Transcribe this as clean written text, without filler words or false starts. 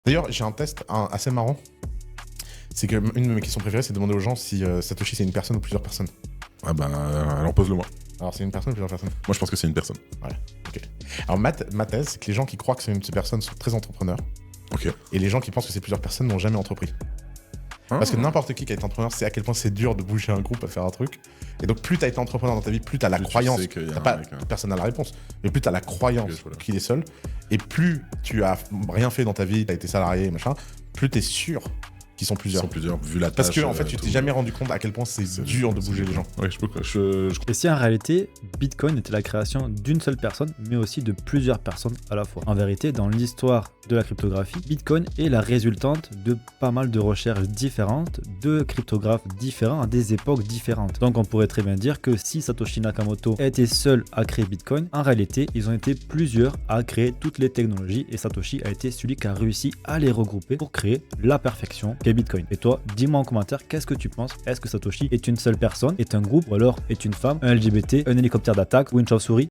D'ailleurs, j'ai un test assez marrant. C'est que une de mes questions préférées, c'est de demander aux gens si Satoshi c'est une personne ou plusieurs personnes. Ah bah, alors pose-le moi. Alors c'est une personne ou plusieurs personnes? Moi je pense que c'est une personne. Ouais, ok. Alors ma thèse, c'est que les gens qui croient que c'est une personne sont très entrepreneurs. Ok. Et les gens qui pensent que c'est plusieurs personnes n'ont jamais entrepris. Parce que n'importe qui a été entrepreneur sait à quel point c'est dur de bouger un groupe à faire un truc. Et donc plus t'as été entrepreneur dans ta vie, plus t'as la croyance. Personne n'a la réponse. Mais plus t'as la croyance qu'il est seul. Et plus tu as rien fait dans ta vie, t'as été salarié, machin, plus t'es sûr qu'ils sont plusieurs. Ils sont plusieurs, vu la tâche. Parce que en fait, tu t'es jamais rendu compte à quel point c'est dur de bouger les gens. Ouais, je Et si en réalité, Bitcoin était la création d'une seule personne, mais aussi de plusieurs personnes à la fois. En vérité, dans l'histoire de la cryptographie, Bitcoin est la résultante de pas mal de recherches différentes, de cryptographes différents à des époques différentes. Donc on pourrait très bien dire que si Satoshi Nakamoto était seul à créer Bitcoin, en réalité, ils ont été plusieurs à créer toutes les technologies et Satoshi a été celui qui a réussi à les regrouper pour créer la perfection qu'est Bitcoin. Et toi, dis-moi en commentaire, qu'est-ce que tu penses? Est-ce que Satoshi est une seule personne, est un groupe, ou alors est une femme, un LGBT, un hélicoptère d'attaque ou une chauve-souris?